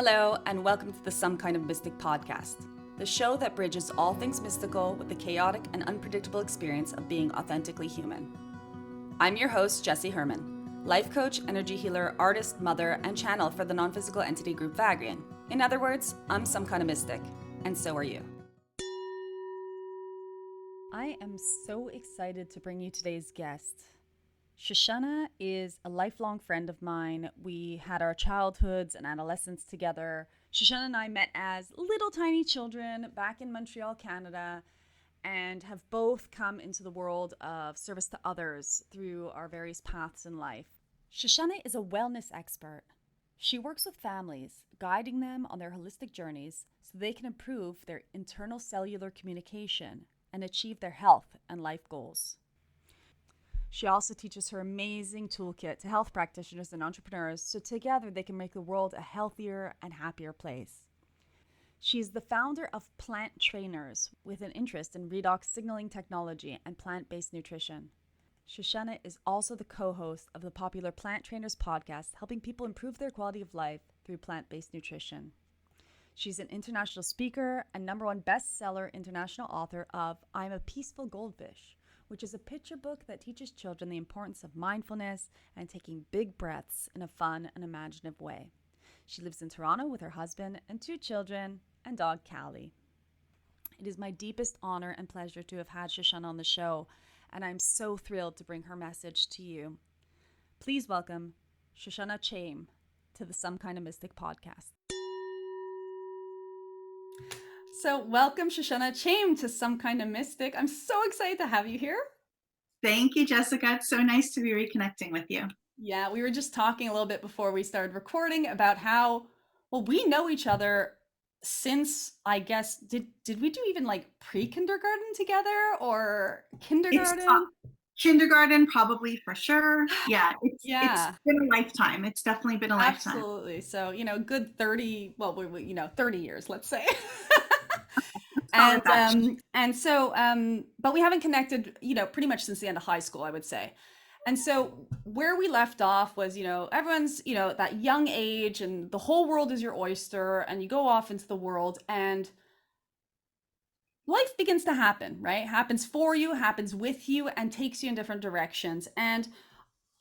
Hello, and welcome to the Some Kind of Mystic podcast, the show that bridges all things mystical with the chaotic and unpredictable experience of being authentically human. I'm your host, Jessie Herman, life coach, energy healer, artist, mother, and channel for the non-physical entity group Vagrein. In other words, I'm some kind of mystic, and so are you. I am so excited to bring you today's guest. Shoshana is a lifelong friend of mine. We had our childhoods and adolescence together. Shoshana and I met as little tiny children back in Montreal, Canada, and have both come into the world of service to others through our various paths in life. Shoshana is a wellness expert. She works with families, guiding them on their holistic journeys so they can improve their internal cellular communication and achieve their health and life goals. She also teaches her amazing toolkit to health practitioners and entrepreneurs so together they can make the world a healthier and happier place. She is the founder of Plant Trainers with an interest in Redox Signaling technology and plant-based nutrition. Shoshana is also the co-host of the popular Plant Trainers podcast, helping people improve their quality of life through plant-based nutrition. She's an international speaker and #1 bestseller international author of I'm a Peaceful Goldfish, which is a picture book that teaches children the importance of mindfulness and taking big breaths in a fun and imaginative way. She lives in Toronto with her husband and 2 children and dog Callie. It is my deepest honor and pleasure to have had Shoshana on the show, and I'm so thrilled to bring her message to you. Please welcome Shoshana Chaim to the Some Kind of Mystic podcast. So welcome, Shoshana Chaim, to Some Kind of Mystic. I'm so excited to have you here. Thank you, Jessica. It's so nice to be reconnecting with you. Yeah, we were just talking a little bit before we started recording about how, well, we know each other since, I guess, did we do even like pre-kindergarten together or kindergarten? Kindergarten, probably for sure. Yeah, it's been a lifetime. It's definitely been a lifetime. Absolutely. So, good 30, well, 30 years, let's say. But we haven't connected, pretty much since the end of high school, I would say. And so where we left off was, everyone's, that young age and the whole world is your oyster and you go off into the world and life begins to happen, right? Happens for you, happens with you, and takes you in different directions. And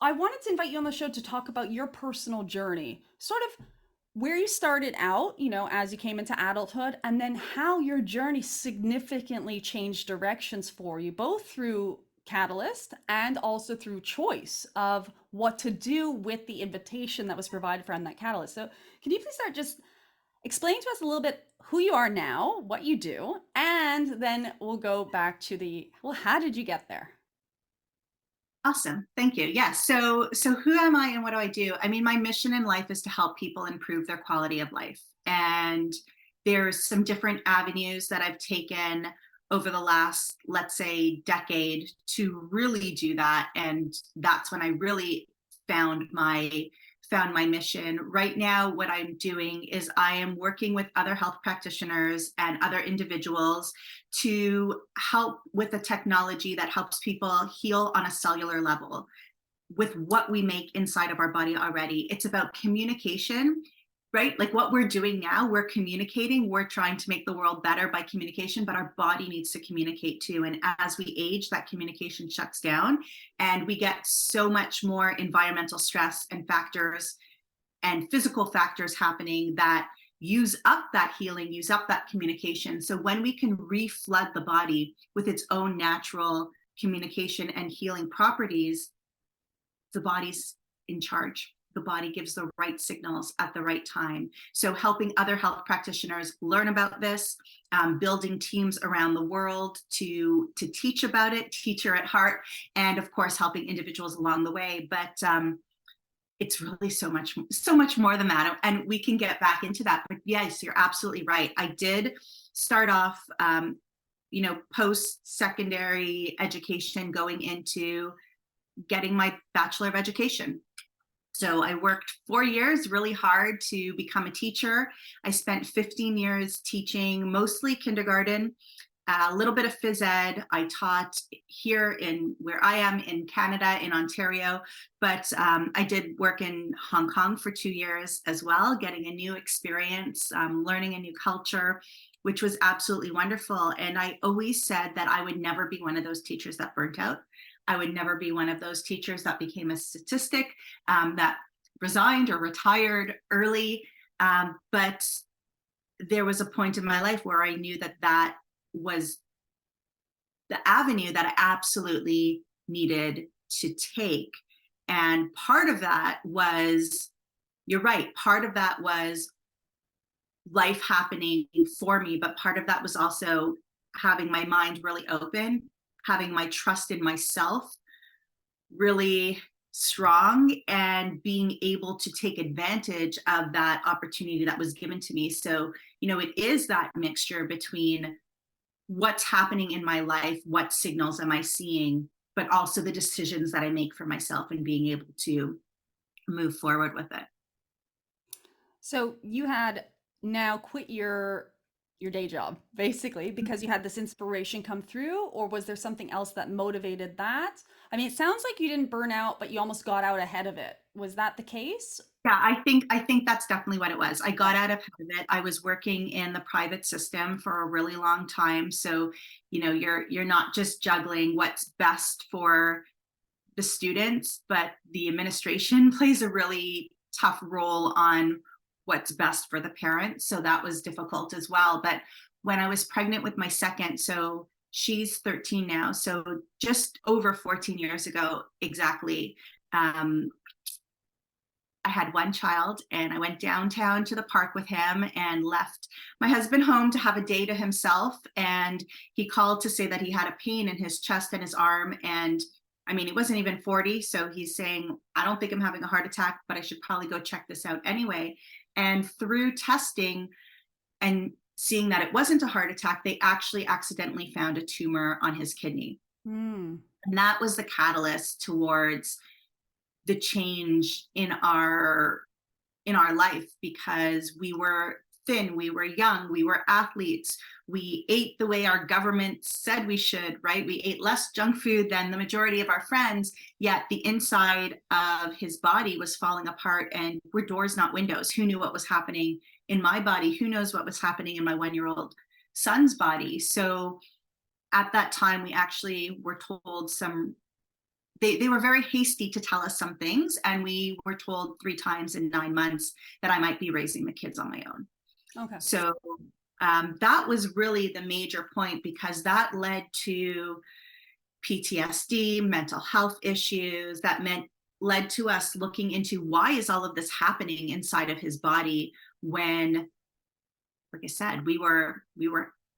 I wanted to invite you on the show to talk about your personal journey, sort of where you started out, as you came into adulthood, and then how your journey significantly changed directions for you, both through catalyst and also through choice of what to do with the invitation that was provided from that catalyst. So can you please start just explaining to us a little bit who you are now, what you do, and then we'll go back to how did you get there? Awesome. Thank you. Yeah. So who am I and what do I do? I mean, my mission in life is to help people improve their quality of life. And there's some different avenues that I've taken over the last, let's say, decade to really do that. And that's when I really found my mission. Right now, what I'm doing is I am working with other health practitioners and other individuals to help with the technology that helps people heal on a cellular level with what we make inside of our body already. It's about communication, right? Like what we're doing now, we're communicating, we're trying to make the world better by communication, but our body needs to communicate too. And as we age, that communication shuts down and we get so much more environmental stress and factors and physical factors happening that use up that healing, use up that communication. So when we can reflood the body with its own natural communication and healing properties, the body's in charge. The body gives the right signals at the right time. So helping other health practitioners learn about this, building teams around the world to teach about it, teacher at heart, and of course, helping individuals along the way. But it's really so much more than that. And we can get back into that. But yes, you're absolutely right. I did start off, post-secondary education going into getting my Bachelor of Education. So I worked 4 years really hard to become a teacher. I spent 15 years teaching mostly kindergarten, a little bit of phys ed. I taught here in where I am in Canada, in Ontario, but I did work in Hong Kong for 2 years as well, getting a new experience, learning a new culture, which was absolutely wonderful. And I always said that I would never be one of those teachers that burnt out. I would never be one of those teachers that became a statistic, that resigned or retired early. But there was a point in my life where I knew that that was the avenue that I absolutely needed to take. And part of that was, you're right, part of that was life happening for me, but part of that was also having my mind really open, having my trust in myself really strong, and being able to take advantage of that opportunity that was given to me. So, it is that mixture between what's happening in my life, what signals am I seeing, but also the decisions that I make for myself and being able to move forward with it. So you had now quit your day job basically because you had this inspiration come through, or was there something else that motivated that? I mean, it sounds like you didn't burn out, but you almost got out ahead of it. Was that the case? Yeah, I think that's definitely what it was. I got Okay. out of it. I was working in the private system for a really long time. So, you're not just juggling what's best for the students, but the administration plays a really tough role on what's best for the parents. So that was difficult as well. But when I was pregnant with my second, so she's 13 now, so just over 14 years ago exactly, um, I had one child, and I went downtown to the park with him and left my husband home to have a day to himself. And he called to say that he had a pain in his chest and his arm. And I mean, it wasn't even 40. So he's saying, I don't think I'm having a heart attack, but I should probably go check this out anyway. And through testing and seeing that it wasn't a heart attack, they actually accidentally found a tumor on his kidney. Hmm. And that was the catalyst towards the change in our life, because we were thin, we were young, we were athletes, we ate the way our government said we should, right? We ate less junk food than the majority of our friends, yet the inside of his body was falling apart, and we're doors, not windows. Who knew what was happening in my body? Who knows what was happening in my 1-year-old son's body? So at that time, we actually were told they were very hasty to tell us some things, and we were told 3 times in 9 months that I might be raising the kids on my own. Okay. So that was really the major point, because that led to PTSD, mental health issues. That led to us looking into, why is all of this happening inside of his body, when, like I said, we were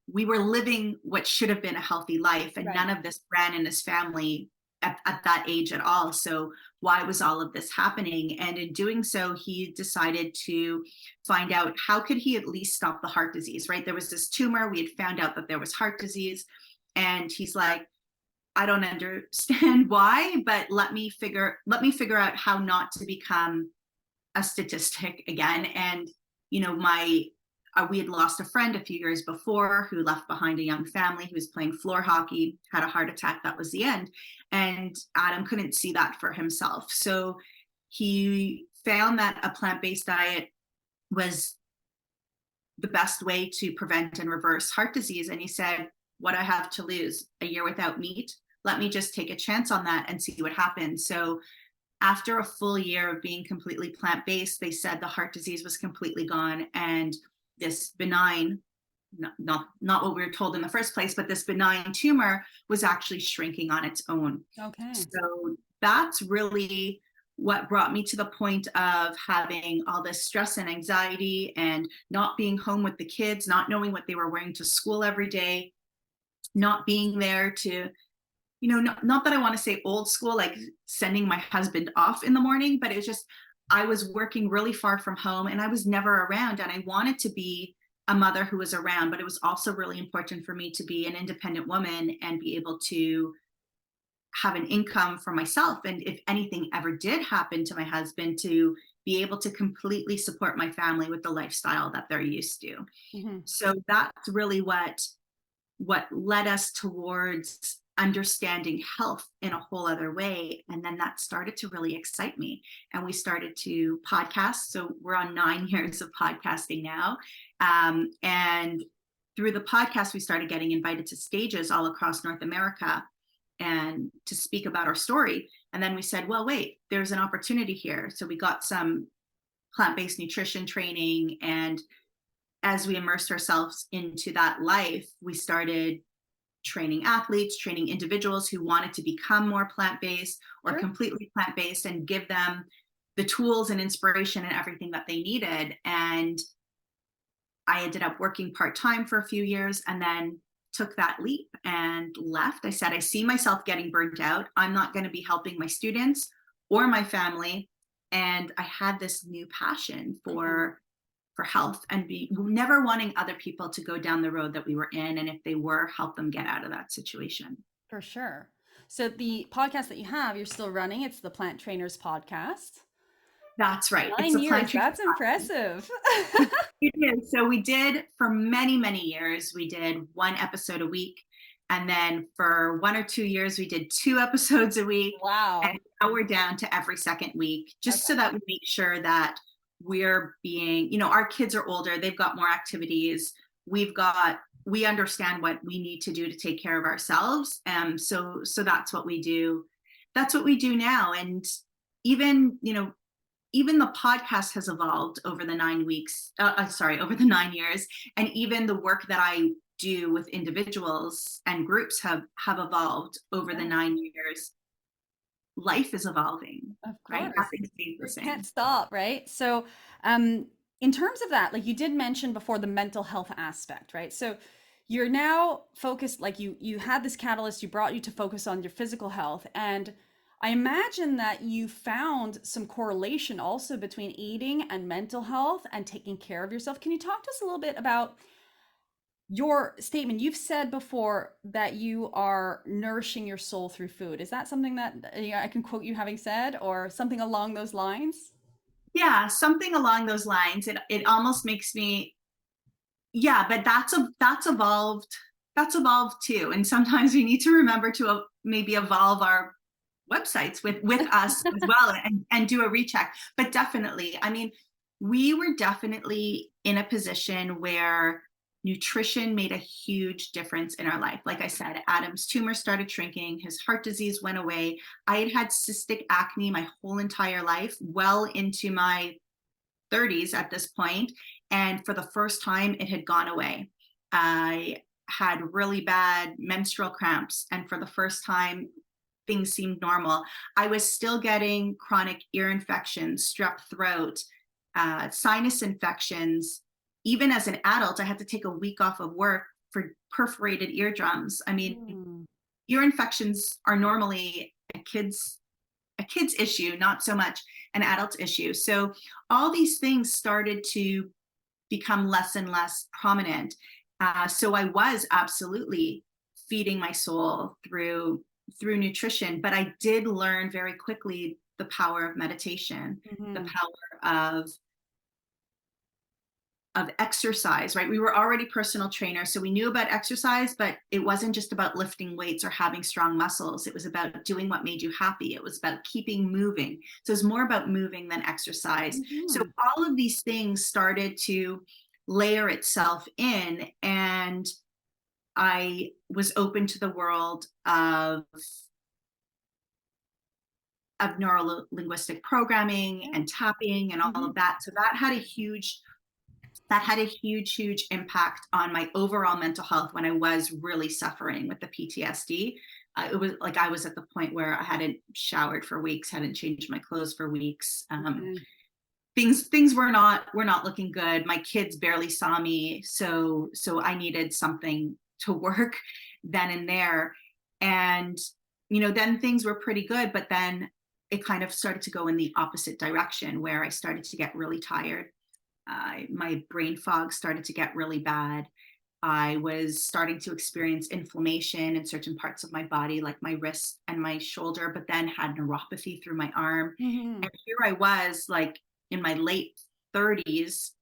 living what should have been a healthy life, and Right. none of this ran in his family at that age at all. So why was all of this happening? And in doing so, he decided to find out, how could he at least stop the heart disease, right? There was this tumor. We had found out that there was heart disease. And he's like, I don't understand why, but let me figure out how not to become a statistic again. And my we had lost a friend a few years before, who left behind a young family, who was playing floor hockey, had a heart attack. That was the end. And Adam couldn't see that for himself. So he found that a plant-based diet was the best way to prevent and reverse heart disease. And he said, what I have to lose, a year without meat, let me just take a chance on that and see what happens. So after a full year of being completely plant-based, they said the heart disease was completely gone, and this benign, not what we were told in the first place, but this benign tumor was actually shrinking on its own. Okay. So that's really what brought me to the point of having all this stress and anxiety, and not being home with the kids, not knowing what they were wearing to school every day, not being there to, not that I want to say old school, like sending my husband off in the morning, but it was just, I was working really far from home, and I was never around. And I wanted to be a mother who was around, but it was also really important for me to be an independent woman and be able to have an income for myself. And if anything ever did happen to my husband, to be able to completely support my family with the lifestyle that they're used to. Hmm. So that's really what what led us towards understanding health in a whole other way. And then that started to really excite me. And we started to podcast. So we're on 9 years of podcasting now. And through the podcast, we started getting invited to stages all across North America and to speak about our story. And then we said, well, wait, there's an opportunity here. So we got some plant-based nutrition training. And as we immersed ourselves into that life, we started training athletes, training individuals who wanted to become more plant-based or Sure. completely plant-based, and give them the tools and inspiration and everything that they needed. And I ended up working part-time for a few years and then took that leap and left. I said, I see myself getting burnt out. I'm not going to be helping my students or my family. And I had this new passion Mhm. for health and be never wanting other people to go down the road that we were in. And if they were, help them get out of that situation. For sure. So the podcast that you have, you're still running. It's the Plant Trainers podcast. That's right. It's 9 a years. planetary. That's impressive. It is. So we did for many, many years, we did one episode a week. And then for 1 or 2 years, we did 2 episodes a week. And Wow. now we're down to every second week, just so Okay. that we make sure that we're being, our kids are older, they've got more activities. We understand what we need to do to take care of ourselves. So that's what we do. That's what we do now. And even, even the podcast has evolved over the 9 weeks, over the 9 years. And even the work that I do with individuals and groups have evolved over the Yeah, 9 years. Life is evolving, of right? course. Nothing stays the Just can't same. stop, right? So, um, in terms of that, like you did mention before, the mental health aspect, right? So you're now focused, like you had this catalyst, you brought you to focus on your physical health. And I imagine that you found some correlation also between eating and mental health and taking care of yourself. Can you talk to us a little bit about your statement? You've said before that you are nourishing your soul through food. Is that something that I can quote you having said, or something along those lines? Yeah, something along those lines. It almost makes me, yeah, but that's evolved. That's evolved too. And sometimes we need to remember to maybe evolve our websites with us as well, and do a recheck. But definitely, I mean, we were definitely in a position where nutrition made a huge difference in our life. Like I said, Adam's tumor started shrinking, his heart disease went away. I had had cystic acne my whole entire life, well into my 30s at this point, and for the first time it had gone away. I had really bad menstrual cramps, and for the first time things seemed normal. I was still getting chronic ear infections, strep throat, sinus infections. Even as an adult, I had to take a week off of work for perforated eardrums. I mean, Mm, ear infections are normally a kid's issue, not so much an adult's issue. So all these things started to become less and less prominent. So I was absolutely feeding my soul through nutrition, but I did learn very quickly the power of meditation, the mhm. power of exercise, right? We were already personal trainers, so we knew about exercise, but it wasn't just about lifting weights or having strong muscles. It was about doing what made you happy. It was about keeping moving. So it's more about moving than exercise. So Mhm. all of these things started to layer itself in, and I was open to the world of neuro linguistic programming Yeah. and tapping and all Mhm. of that. So that had a huge impact on my overall mental health when I was really suffering with the PTSD. It was like I was at the point where I hadn't showered for weeks, hadn't changed my clothes for weeks. Okay. Things were not looking good. My kids barely saw me, so I needed something to work then and there. And then things were pretty good, but then it kind of started to go in the opposite direction, where I started to get really tired. My brain fog started to get really bad. I was starting to experience inflammation in certain parts of my body, like my wrist and my shoulder, but then had neuropathy through my arm. Mhm. And here I was, like in my late 30s,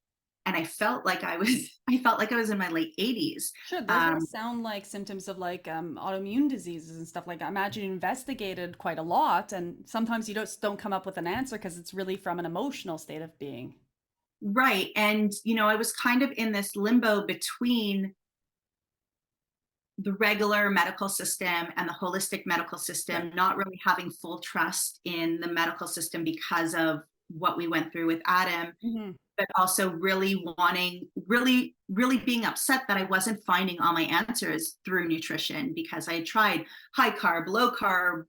and I felt like I was in my late 80s. Sure, those all sound like symptoms of like autoimmune diseases and stuff like that. Imagine you investigated quite a lot, and sometimes you don't come up with an answer because it's really from an emotional state of being. Right. And, I was kind of in this limbo between the regular medical system and the holistic medical Right. system, not really having full trust in the medical system because of what we went through with Adam, Hmm. but also really wanting, really being upset that I wasn't finding all my answers through nutrition, because I had tried high carb, low carb,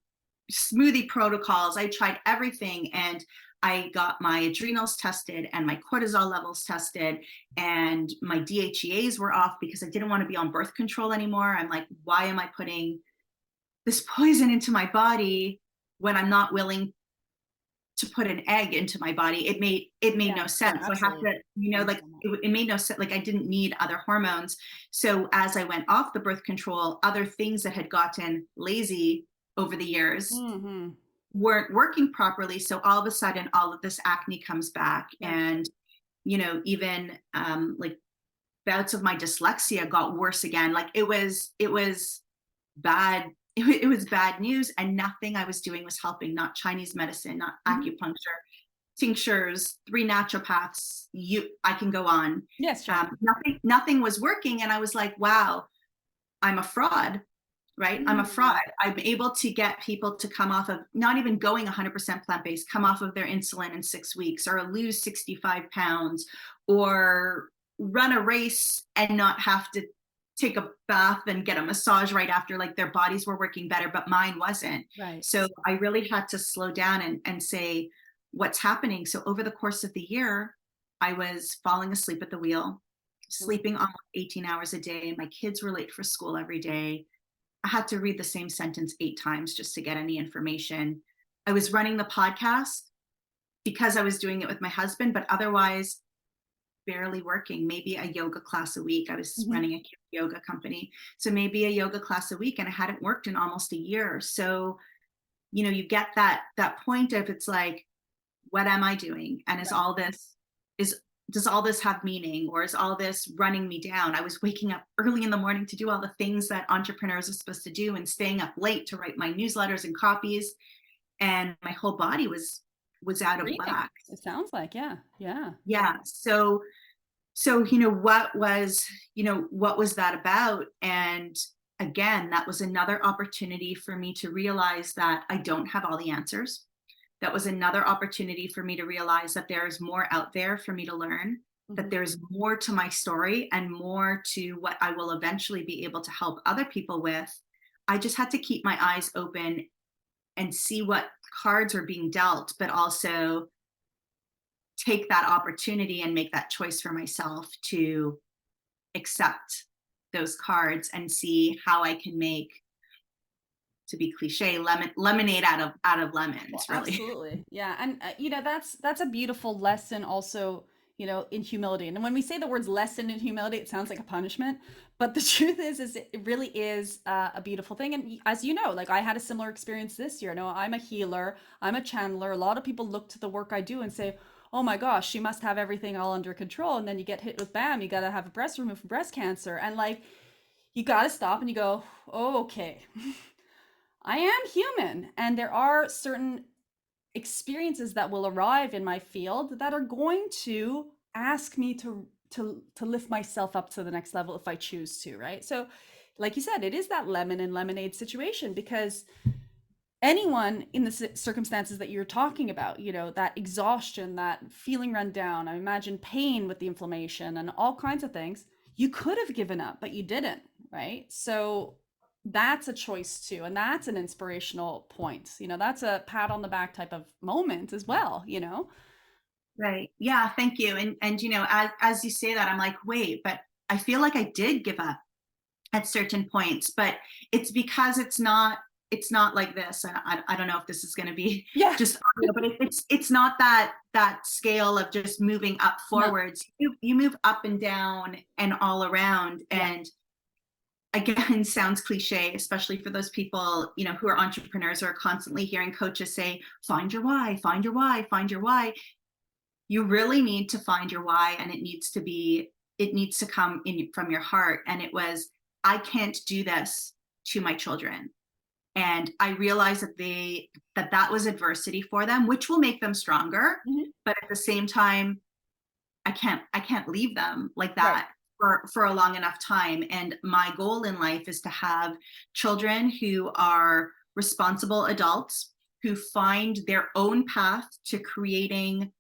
smoothie protocols. I tried everything, and I got my adrenals tested and my cortisol levels tested, and my DHEAs were off because I didn't want to be on birth control anymore. I'm like, why am I putting this poison into my body when I'm not willing to put an egg into my body? It made Yeah, no yeah, sense. So I have absolutely. to, I like understand that. it made no sense. Like I didn't need other hormones. So as I went off the birth control, other things that had gotten lazy over the years Hmm. weren't working properly. So all of a sudden, all of this acne comes back, Yeah. and even like bouts of my dyslexia got worse again. Like it was bad. It was bad news, and nothing I was doing was helping. Not Chinese medicine, not Hmm. acupuncture, tinctures, 3 naturopaths. I can go on. Yes, sure. Nothing was working, and I was like, wow, I'm a fraud, right? I'm a fraud. Mm. I'm able to get people to come off of not even going 100% plant based, come off of their insulin in 6 weeks, or lose 65 pounds, or run a race and not have to take a bath and get a massage right after. Like their bodies were working better, but mine wasn't. Right. So I really had to slow down and say, what's happening? So over the course of the year, I was falling asleep at the wheel, Mm. sleeping almost 18 hours a day. My kids were late for school every day. I had to read the same sentence 8 times just to get any information. I was running the podcast because I was doing it with my husband, but otherwise barely working. Maybe a yoga class a week. I was Mhm. running a yoga company. So maybe a yoga class a week, and I hadn't worked in almost a year. So, you get that point of, it's like, what am I doing? And Right. is does all this have meaning, or is all this running me down? I was waking up early in the morning to do all the things that entrepreneurs are supposed to do, and staying up late to write my newsletters and copies, and my whole body was out of Screaming. whack. It sounds like, yeah, yeah. Yeah. So what was that about? And again, that was another opportunity for me to realize that I don't have all the answers. That was another opportunity for me to realize that there is more out there for me to learn, that Mhm. there's more to my story and more to what I will eventually be able to help other people with. I just had to keep my eyes open and see what cards are being dealt, but also take that opportunity and make that choice for myself to accept those cards and see how I can make, to be cliche, lemonade out of Well, lemons, really. absolutely. Yeah. And that's a beautiful lesson also, in humility. And when we say the words lesson in humility, it sounds like a punishment, but the truth is it really is a beautiful thing. And as you know, like I had a similar experience this year. No, I'm a healer, I'm a channeler. A lot of people look to the work I do and say, "Oh my gosh, she must have everything all under control." And then you get hit with bam, you got to have a breast removed for breast cancer. And like you got to stop and you go, "Oh, okay." I am human, and there are certain experiences that will arrive in my field that are going to ask me to lift myself up to the next level if I choose to, right? So, like you said, it is that lemon and lemonade situation because anyone in the circumstances that you're talking about, that exhaustion, that feeling run down, I imagine pain with the inflammation and all kinds of things, you could have given up, but you didn't, right? So that's a choice too. And that's an inspirational point. That's a pat on the back type of moment as well. Right. Yeah. Thank you. And as you say that, I'm like, wait, but I feel like I did give up at certain points, but it's because it's not like this. And I don't know if this is going to be Yeah. just audio, but it's not that scale of just moving up No. forwards. You move up and down and all around. Yeah. And again, sounds cliche, especially for those people, who are entrepreneurs, or are constantly hearing coaches say, find your why, find your why, find your why. you really need to find your why, and it needs to come in from your heart. And it was, I can't do this to my children. And I realized that was adversity for them, which will make them stronger. Mhm. But at the same time, I can't leave them like Right. that for a long enough time. And my goal in life is to have children who are responsible adults who find their own path to creating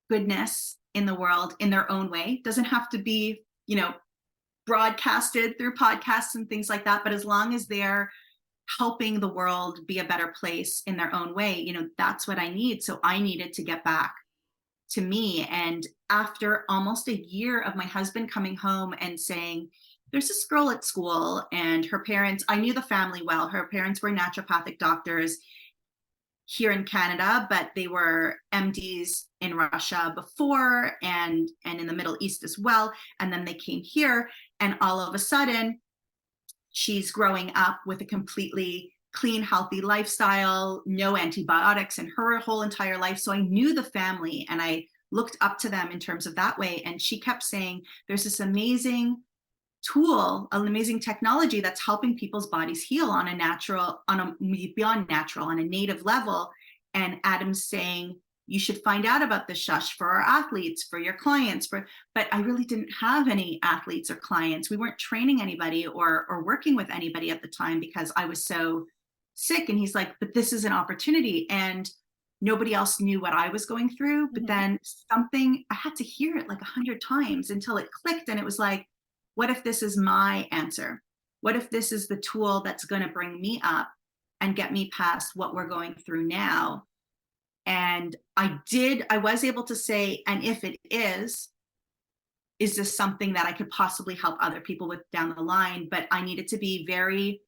goodness in the world in their own way. Doesn't have to be, broadcasted through podcasts and things like that, but as long as they're helping the world be a better place in their own way, that's what I need. So I needed to get back to me. And after almost a year of my husband coming home and saying, there's this girl at school and her parents, I knew the family well. Her parents were naturopathic doctors here in Canada, but they were MDs in Russia before and in the Middle East as well. And then they came here, and all of a sudden she's growing up with a completely clean, healthy lifestyle, no antibiotics in her whole entire life. So I knew the family and I looked up to them in terms of that way. And she kept saying, there's this amazing tool, an amazing technology that's helping people's bodies heal on a natural, on a beyond natural, on a native level. And Adam's saying, you should find out about this, Shush, for our athletes, for your clients, but I really didn't have any athletes or clients. We weren't training anybody or working with anybody at the time because I was so sick. And he's like, but this is an opportunity. And nobody else knew what I was going through. But Mhm. then something, I had to hear it like 100 times until it clicked. And it was like, what if this is my answer? What if this is the tool that's going to bring me up and get me past what we're going through now? And I was able to say, and if it is this something that I could possibly help other people with down the line? But I needed to be very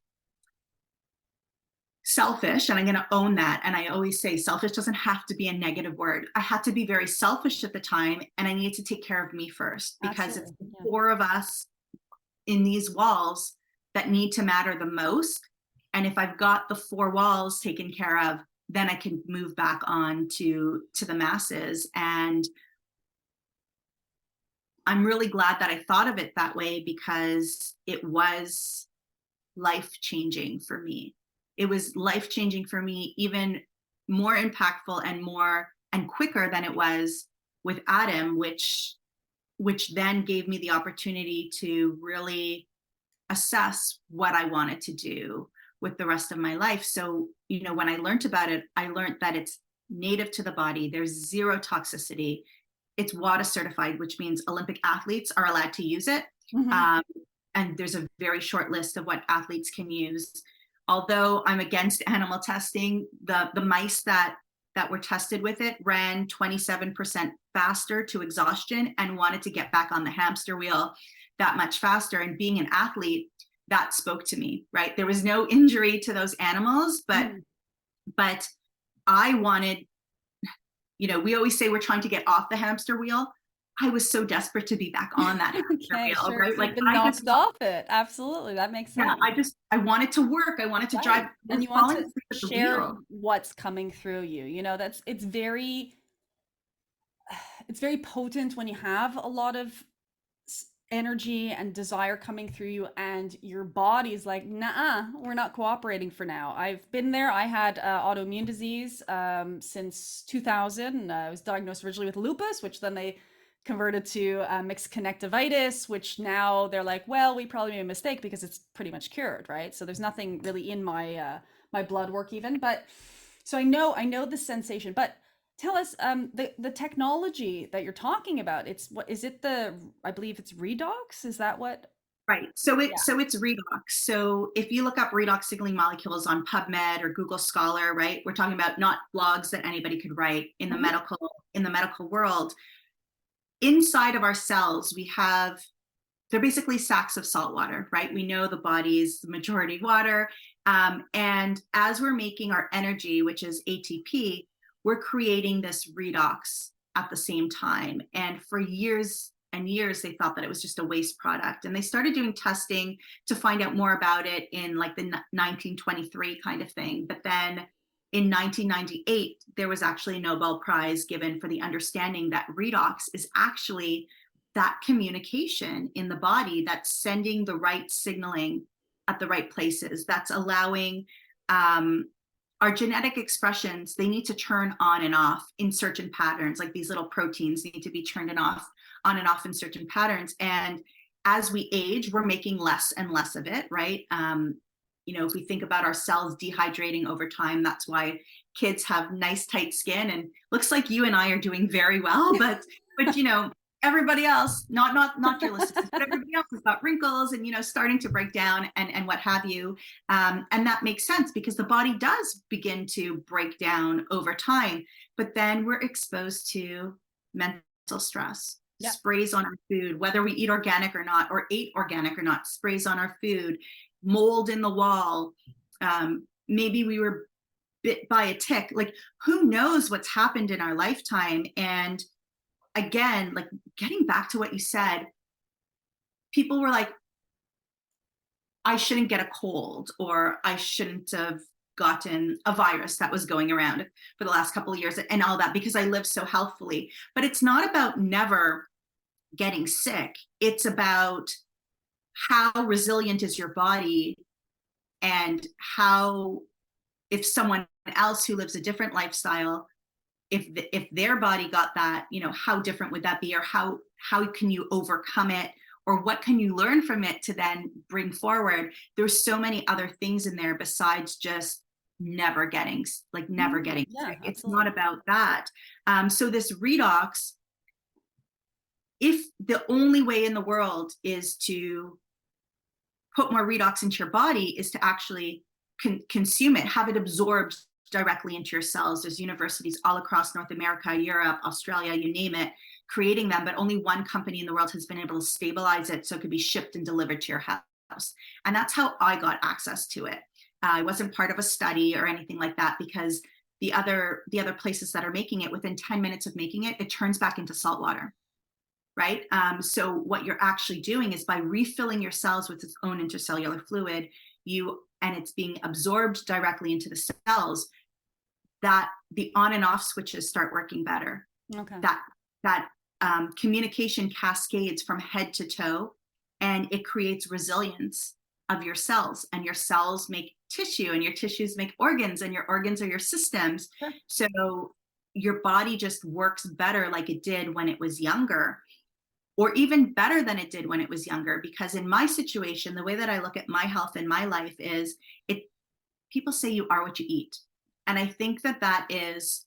selfish, and I'm going to own that. And I always say selfish doesn't have to be a negative word. I had to be very selfish at the time, and I needed to take care of me first because it's Absolutely. the Yeah. four of us in these walls that need to matter the most. And if I've got the four walls taken care of, then I can move back on to the masses. And I'm really glad that I thought of it that way because it was life changing for me. It was life changing for me, even more impactful and more and quicker than it was with Adam, which then gave me the opportunity to really assess what I wanted to do with the rest of my life. So, when I learned about it, I learned that it's native to the body. There's zero toxicity. It's WADA certified, which means Olympic athletes are allowed to use it. Mhm. Um, and there's a very short list of what athletes can use. Although I'm against animal testing, the mice that were tested with it ran 27% faster to exhaustion and wanted to get back on the hamster wheel that much faster. And being an athlete, that spoke to me, right? There was no injury to those animals, but Mhm. but I wanted, we always say we're trying to get off the hamster wheel. I was so desperate to be back on that hamster Okay, wheel, sure. right? So Like you've been I just, knocked off it. Absolutely. That makes yeah, sense. I wanted to work. I wanted to drive. Right. I And was you want falling to asleep at the share wheel. what's coming through you. It's very potent when you have a lot of energy and desire coming through you and your body is like, nah, we're not cooperating for now. I've been there. I had autoimmune disease since 2000. I was diagnosed originally with lupus, which then they converted to mixed connectivitis, which now they're like, well, we probably made a mistake because it's pretty much cured, right? So there's nothing really in my blood work even, but so I know the sensation. But tell us, the technology that you're talking about. It's what is it? I believe it's Redox. Is that what? Right. So Yeah. it's redox. So if you look up redox signaling molecules on PubMed or Google Scholar, right, we're talking about not blogs that anybody could write Mhm. in the medical world. Inside of our cells, they're basically sacks of salt water, right? We know the body's the majority water. And as we're making our energy, which is ATP, we're creating this redox at the same time. And for years and years, they thought that it was just a waste product. And they started doing testing to find out more about it in like the 1923 kind of thing. But then in 1998, there was actually a Nobel Prize given for the understanding that redox is actually that communication in the body that's sending the right signaling at the right places, that's allowing our genetic expressions, they need to turn on and off in certain patterns, like these little proteins need to be turned on and off in certain patterns. And as we age, we're making less and less of it, right? If we think about our cells dehydrating over time, that's why kids have nice tight skin, and looks like you and I are doing very well, but everybody else, not your listeners, but everybody else has got wrinkles and starting to break down and what have you. And that makes sense because the body does begin to break down over time, but then we're exposed to mental stress. Yeah. Sprays on our food, whether we eat organic or not, or ate organic or not, sprays on our food, mold in the wall. Maybe we were bit by a tick. Like, who knows what's happened in our lifetime? And again, like getting back to what you said, people were like, I shouldn't get a cold, or I shouldn't have gotten a virus that was going around for the last couple of years and all that because I live so healthfully. But it's not about never getting sick. It's about how resilient is your body, and how, if someone else who lives a different lifestyle, if their body got that, how different would that be, or how can you overcome it, or what can you learn from it to then bring forward? There's so many other things in there besides just never getting sick. Yeah, It's absolutely. not about that. So this redox, if the only way in the world is to put more redox into your body is to actually consume it, have it absorbed directly into your cells. There's universities all across North America, Europe, Australia, you name it, creating them, but only one company in the world has been able to stabilize it so it could be shipped and delivered to your house. And that's how I got access to it. I wasn't part of a study or anything like that, because the other places that are making it, within 10 minutes of making it, it turns back into salt water. Right? So what you're actually doing is, by refilling your cells with its own intercellular fluid, and it's being absorbed directly into the cells, that the on and off switches start working better. Okay. That communication cascades from head to toe, and it creates resilience of your cells, and your cells make tissue, and your tissues make organs, and your organs are your systems. Sure. So your body just works better like it did when it was younger, or even better than it did when it was younger. Because in my situation, the way that I look at my health and my life is, people say you are what you eat. And I think that is,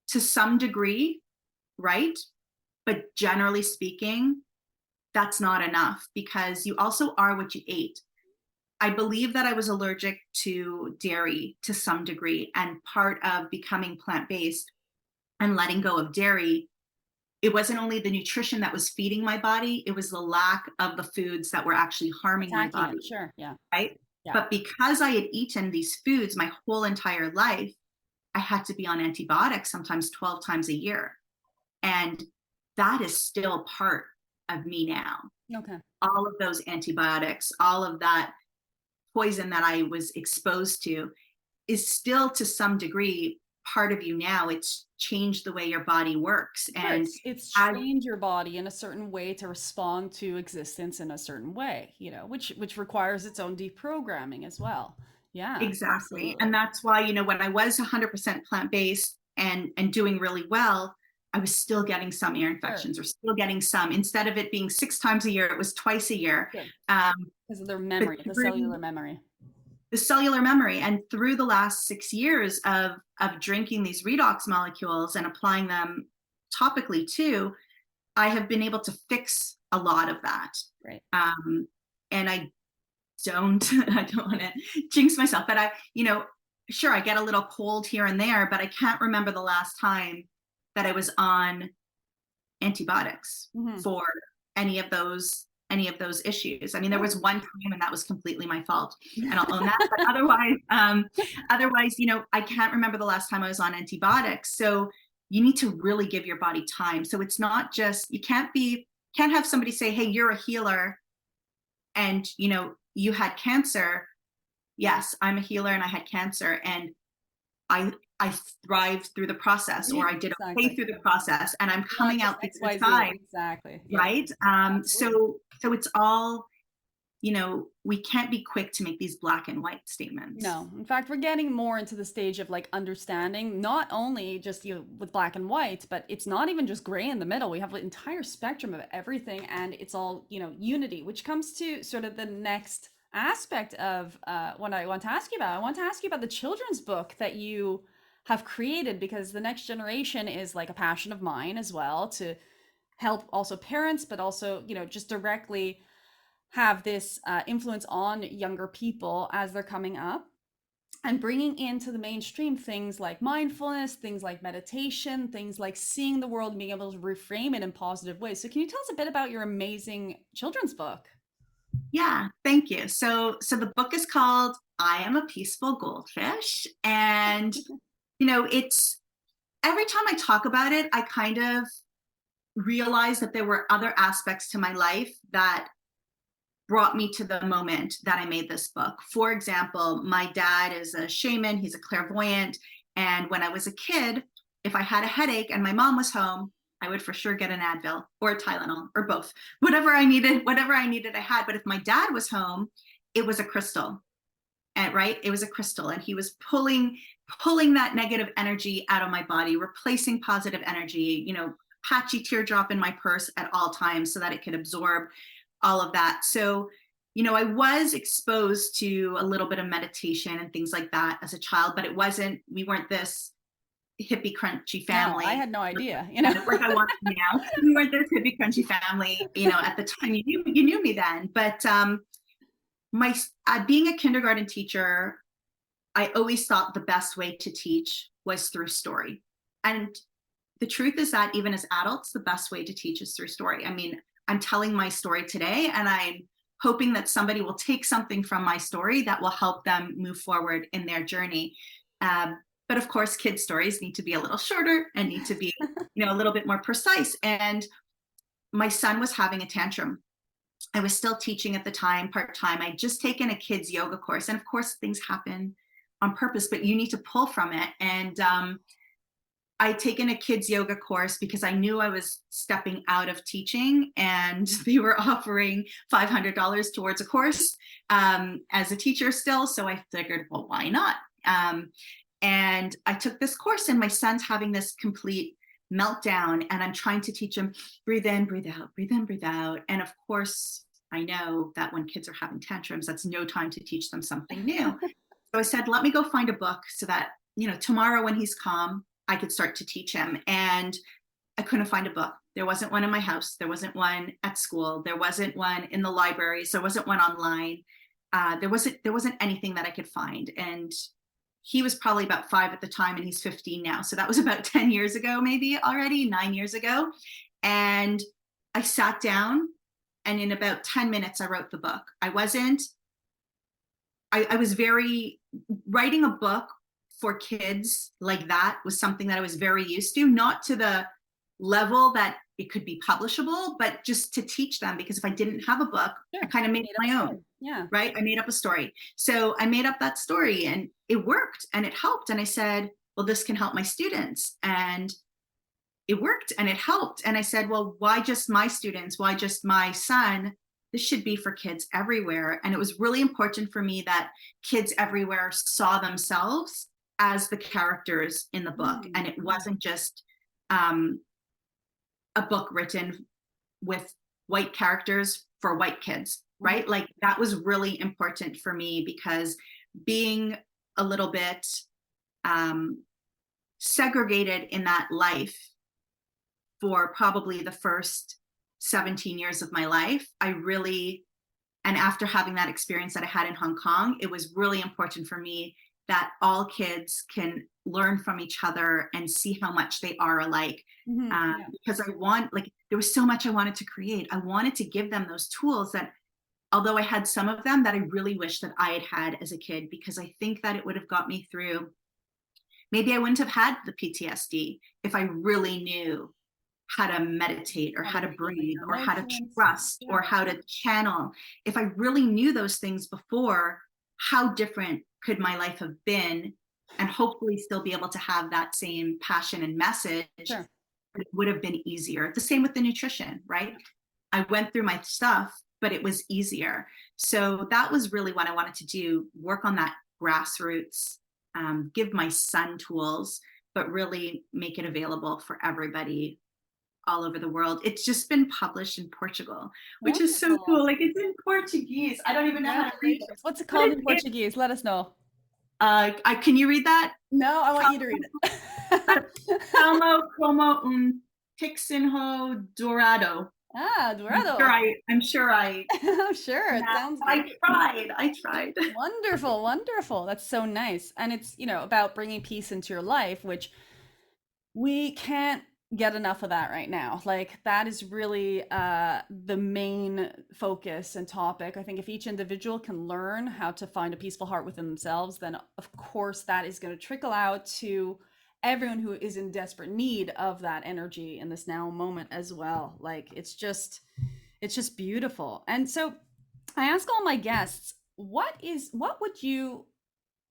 to some degree, right? But generally speaking, that's not enough, because you also are what you ate. I believe that I was allergic to dairy to some degree, and part of becoming plant-based and letting go of dairy, it wasn't only the nutrition that was feeding my body, it was the lack of the foods that were actually harming my Attacking body. it. Sure. Yeah. Right? Yeah. But because I had eaten these foods my whole entire life, I had to be on antibiotics sometimes 12 times a year. And that is still part of me now. Okay. All of those antibiotics, all of that poison that I was exposed to, is still to some degree part of you now. It's changed the way your body works. Sure, And it's as trained your body in a certain way to respond to existence in a certain way, which requires its own deprogramming as well. Yeah, Exactly. absolutely. And that's why, when I was 100% plant-based and doing really well, I was still getting some ear Sure, infections, or still getting some. Instead of it being 6 times a year, it was twice a year. sure. Um, Because of their but memory, the through cellular memory. the cellular memory, and through the last 6 years of drinking these redox molecules and applying them topically too, I have been able to fix a lot of that. Right. And I don't want to jinx myself, but sure, I get a little cold here and there, but I can't remember the last time that I was on antibiotics Hmm. for any of those issues. I mean, there Yeah. was one time, and that was completely my fault, and I'll own that. But otherwise, I can't remember the last time I was on antibiotics. So you need to really give your body time. So it's not just, you can't have somebody say, hey, you're a healer, and you had cancer. Yes, I'm a healer and I had cancer, and I thrived through the process, or I did okay Exactly. through the process, and I'm Not coming just out the other XYZ. side, Exactly. Yeah, right? absolutely. So it's all, we can't be quick to make these black and white statements. No, in fact, we're getting more into the stage of like understanding not only just with black and white, but it's not even just gray in the middle. We have an entire spectrum of everything, and it's all unity, which comes to sort of the next aspect of what I want to ask you about. I want to ask you about the children's book that you have created, because the next generation is like a passion of mine as well, to help also parents, but also just directly have this influence on younger people as they're coming up, and bringing into the mainstream things like mindfulness, things like meditation, things like seeing the world and being able to reframe it in positive ways. So can you tell us a bit about your amazing children's book? Yeah, thank you. So the book is called I Am a Peaceful Goldfish. And, it's every time I talk about it, I kind of realize that there were other aspects to my life that brought me to the moment that I made this book. For example, my dad is a shaman, he's a clairvoyant. And when I was a kid, if I had a headache and my mom was home, I would for sure get an Advil or a Tylenol or both. Whatever I needed, I had. But if my dad was home, it was a crystal. And right, it was a crystal, and he was pulling that negative energy out of my body, replacing positive energy, patchy teardrop in my purse at all times so that it could absorb all of that. So, I was exposed to a little bit of meditation and things like that as a child, but we weren't this hippie crunchy No, I family had no idea, like I want to be now. We weren't this hippie crunchy family, at the time. You knew me then, but my being a kindergarten teacher, I always thought the best way to teach was through story. And the truth is that even as adults, the best way to teach is through story. I mean, I'm telling my story today, and I'm hoping that somebody will take something from my story that will help them move forward in their journey. But of course, kids' stories need to be a little shorter and need to be, a little bit more precise. And my son was having a tantrum. I was still teaching at the time, part time. I'd just taken a kids' yoga course. And of course, things happen on purpose, but you need to pull from it. And I'd taken a kids yoga course because I knew I was stepping out of teaching, and they were offering $500 towards a course as a teacher still. So I figured, well, why not? And I took this course, and my son's having this complete meltdown, and I'm trying to teach him breathe in, breathe out, breathe in, breathe out. And of course, I know that when kids are having tantrums, that's no time to teach them something new. So I said, let me go find a book so that, tomorrow when he's calm, I could start to teach him. And I couldn't find a book. There wasn't one in my house. There wasn't one at school. There wasn't one in the library. So there wasn't one online. There wasn't anything that I could find. And he was probably about 5 at the time, and he's 15 now. So that was about 10 years ago, maybe already 9 years ago. And I sat down, and in about 10 minutes, I wrote the book. I was very, writing a book for kids like that was something that I was very used to, not to the level that it could be publishable, but just to teach them. Because if I didn't have a book, I Sure. kind of made Made up my story. own, Yeah. right? I made up a story. So I made up that story, and it worked and it helped. And I said, well, this can help my students. And it worked and it helped. And I said, well, why just my students? Why just my son? This should be for kids everywhere. And it was really important for me that kids everywhere saw themselves as the characters in the book. And it Mm. wasn't just um, a book written with white characters for white kids, Mhm. right? Like that was really important for me, because being a little bit um, segregated in that life for probably the first 17 years of my life, and after having that experience that I had in Hong Kong, it was really important for me that all kids can learn from each other and see how much they are alike. Yeah. Because there was so much I wanted to create. I wanted to give them those tools that, although I had some of them, that I really wish that I had as a kid, because I think that it would have got me through. Maybe I wouldn't have had the PTSD if I really knew how to meditate, or How how to to regulate breathe, your or how to emotions. trust, Yeah. or how to channel. If I really knew those things before, how different could my life have been and hopefully still be able to have that same passion and message. Sure. It would have been easier. The same with the nutrition, right? I went through my stuff, but it was easier. So that was really what I wanted to do, work on that grassroots, give my son tools, but really make it available for everybody all over the world. It's just been published in Portugal, which is so Wonderful. cool. Like it's in Portuguese. I don't even know how to read it, Congratulations. What's it but called in Portuguese? Let us know. can you read that? No, I want you to read it. Calmo como pixinho dourado. Ah, I'm sure Dorado. I, I'm sure I, I'm sure it yeah, sounds I good. tried. I tried. Wonderful, wonderful. That's so nice. And it's, about bringing peace into your life, which we can't get enough of that right now. Like that is really the main focus and topic. I think if each individual can learn how to find a peaceful heart within themselves, then of course that is going to trickle out to everyone who is in desperate need of that energy in this now moment as well. Like it's just beautiful. And so I ask all my guests, what would you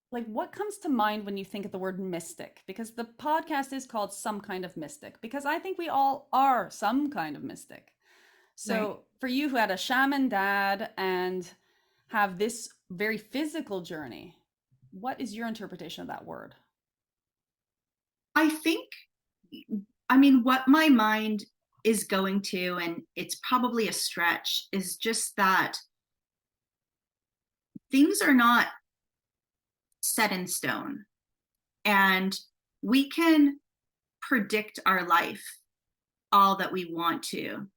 like what comes to mind when you think of the word mystic? Because the podcast is called Some Kind of Mystic, because I think we all are some kind of mystic. Right. So for you who had a shaman dad and have this very physical journey, what is your interpretation of that word? I think, I mean, what my mind is going to, and it's probably a stretch, is just that things are not set in stone. And we can predict our life all that we want to,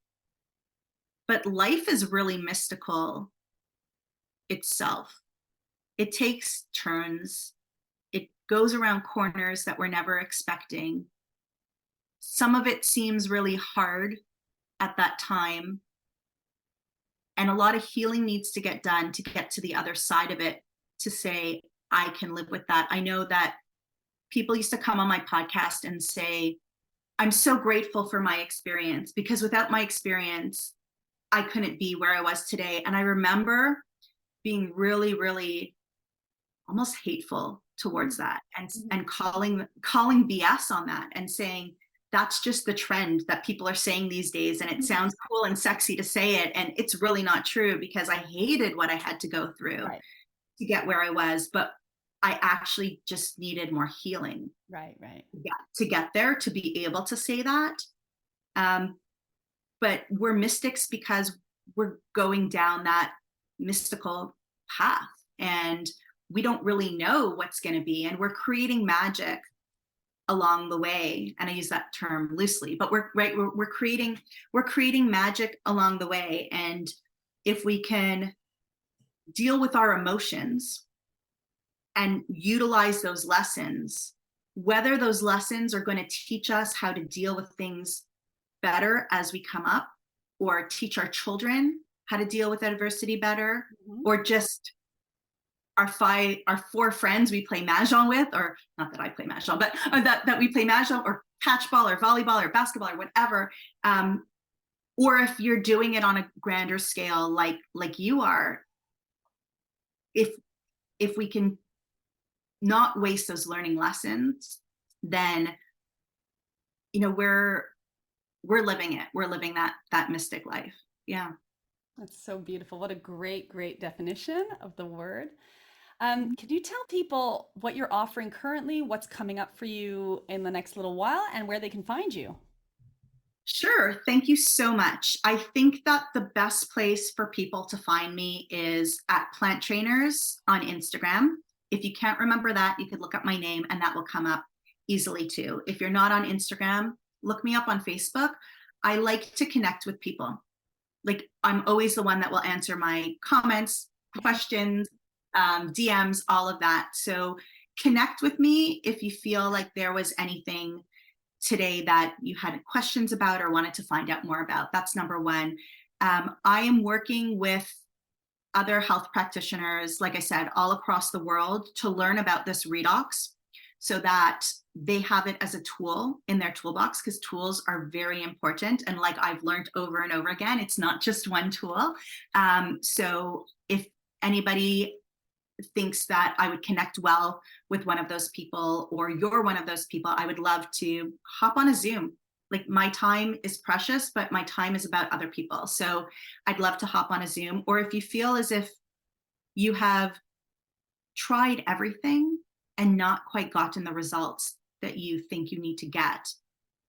but life is really mystical itself. It takes turns, it goes around corners that we're never expecting. Some of it seems really hard at that time, and a lot of healing needs to get done to get to the other side of it, to say, I can live with that. I know that people used to come on my podcast and say, I'm so grateful for my experience, because without my experience, I couldn't be where I was today. And I remember being really, really almost hateful towards that, and calling BS on that, and saying that's just the trend that people are saying these days, and it sounds cool and sexy to say it, and it's really not true, because I hated what I had to go through Right, to get where I was, but I actually just needed more healing right, right. to get there, to be able to say that. Um, but we're mystics because we're going down that mystical path, and we don't really know what's going to be, and we're creating magic along the way. And I use that term loosely, but we're creating magic along the way. And if we can deal with our emotions and utilize those lessons, whether those lessons are going to teach us how to deal with things better as we come up, or teach our children how to deal with adversity better, Mhm. or just our four friends we play mahjong with, or not that I play mahjong, but that we play mahjong or catchball or volleyball or basketball or whatever. Or if you're doing it on a grander scale, like you are, if we can not waste those learning lessons, then we're living it. We're living that mystic life. Yeah. That's so beautiful. What a great, great definition of the word. Could you tell people what you're offering currently, what's coming up for you in the next little while, and where they can find you? Sure. Thank you so much. I think that the best place for people to find me is at Plant Trainers on Instagram. If you can't remember that, you could look up my name and that will come up easily too. If you're not on Instagram, look me up on Facebook. I like to connect with people. Like, I'm always the one that will answer my comments, questions, DMs, all of that. So connect with me if you feel like there was anything today that you had questions about or wanted to find out more about. That's number one. I am working with other health practitioners, like I said, all across the world, to learn about this redox, so that they have it as a tool in their toolbox, because tools are very important. And like I've learned over and over again, it's not just one tool. So if anybody thinks that I would connect well with one of those people, or you're one of those people, I would love to hop on a Zoom. Like, my time is precious, but my time is about other people. So I'd love to hop on a Zoom. Or if you feel as if you have tried everything and not quite gotten the results that you think you need to get,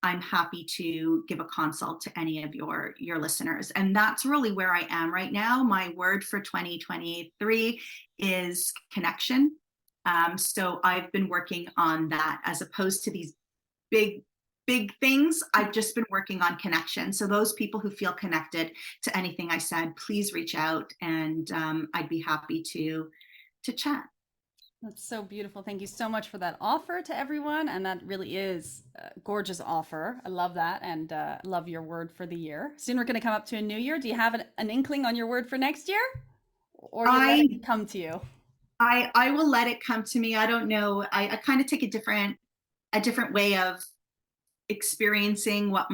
I'm happy to give a consult to any of your listeners. And that's really where I am right now. My word for 2023 is connection. So I've been working on that, as opposed to these big, big things. I've just been working on connection. So those people who feel connected to anything I said, please reach out, and I'd be happy to chat. That's so beautiful. Thank you so much for that offer to everyone. And that really is a gorgeous offer. I love that, and love your word for the year. Soon we're going to come up to a new year. Do you have an inkling on your word for next year? Or you let I it come to you? I will let it come to me. I don't know. I kind of take a different way of experiencing what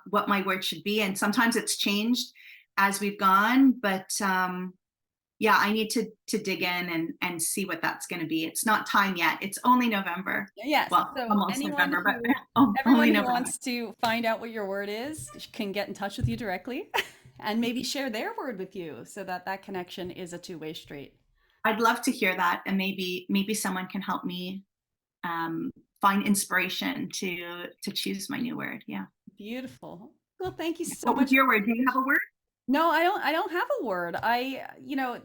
what my word should be, and sometimes it's changed as we've gone. But yeah, I need to dig in and see what that's going to be. It's not time yet. It's only November. Yes. Well, So almost anyone November, but who only everyone who November. wants to find out what your word is can get in touch with you directly and maybe share their word with you, so that that connection is a two-way street. I'd love to hear that, and maybe someone can help me um, find inspiration to choose my new word. Yeah. Beautiful. Well, thank you so What was much. your word? Do you have a word? No, I don't have a word.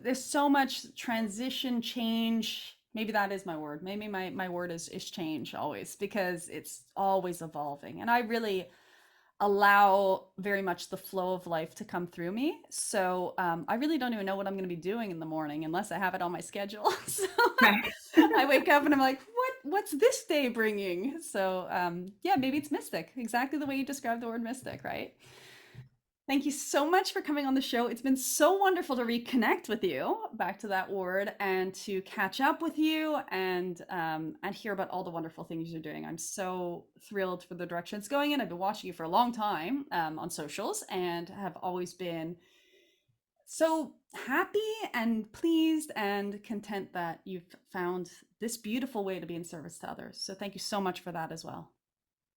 There's so much transition, change. Maybe that is my word. Maybe my word is change always, because it's always evolving. And I really allow very much the flow of life to come through me. So I really don't even know what I'm going to be doing in the morning unless I have it on my schedule. So Right. I wake up and I'm like, what's this day bringing? So yeah, maybe it's mystic, exactly the way you described the word mystic, right? Thank you so much for coming on the show. It's been so wonderful to reconnect with you, back to that word, and to catch up with you, and hear about all the wonderful things you're doing. I'm so thrilled for the direction it's going in. I've been watching you for a long time on socials, and have always been so happy and pleased and content that you've found this beautiful way to be in service to others. So thank you so much for that as well.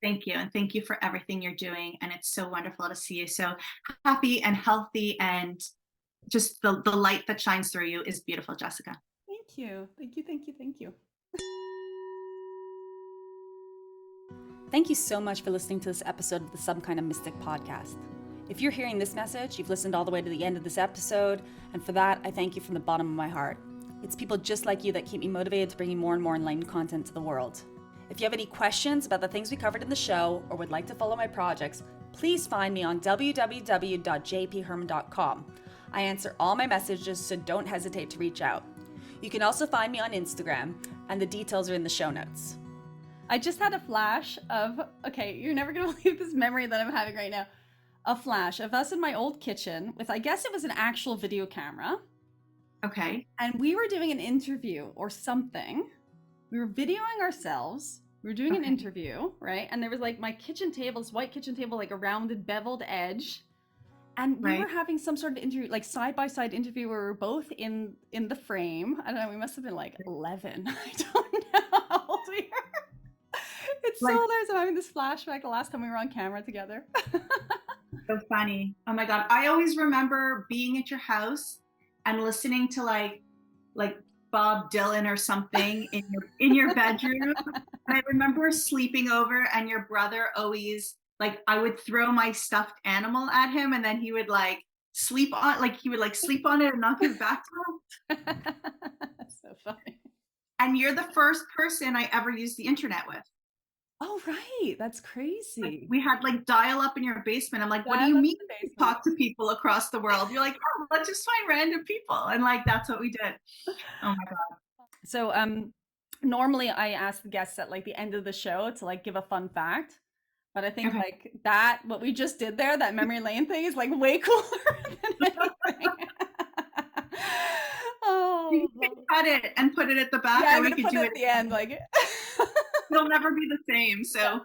Thank you. And thank you for everything you're doing. And it's so wonderful to see you so happy and healthy, and just the light that shines through you is beautiful, Jessica. Thank you. Thank you. Thank you. Thank you. Thank you so much for listening to this episode of the Some Kind of Mystic podcast. If you're hearing this message, you've listened all the way to the end of this episode, and for that, I thank you from the bottom of my heart. It's people just like you that keep me motivated to bring you more and more enlightened content to the world. If you have any questions about the things we covered in the show, or would like to follow my projects, please find me on www.jpherman.com. I answer all my messages, so don't hesitate to reach out. You can also find me on Instagram, and the details are in the show notes. I just had a flash of, okay, you're never going to believe this memory that I'm having right now. A flash of us in my old kitchen with, I guess it was an actual video camera. Okay. And we were doing an interview or something. We were videoing ourselves. We were doing an interview, right? And there was like my kitchen table, this white kitchen table, like a rounded beveled edge. And we were having some sort of interview, like side-by-side interview, where we were both in the frame. I don't know, we must have been like 11. I don't know how old we are. It's so hilarious. I'm having this flashback the last time we were on camera together. So funny. Oh my God. I always remember being at your house and listening to like Bob Dylan or something in your bedroom. And I remember sleeping over, and your brother always, like, I would throw my stuffed animal at him, and then he would sleep on it and not give it back to him. So funny. And you're the first person I ever used the internet with. Oh, right. That's crazy. We had dial up in your basement. I'm like, what do you mean you talk to people across the world? You're like, oh, let's just find random people. And that's what we did. Oh my God. So normally I ask the guests at the end of the show to give a fun fact. But I think that what we just did there, that memory lane thing, is way cooler than anything. Oh, you can cut it and put it at the back. Yeah, or I'm we gonna could put do it at the end. It'll never be the same. So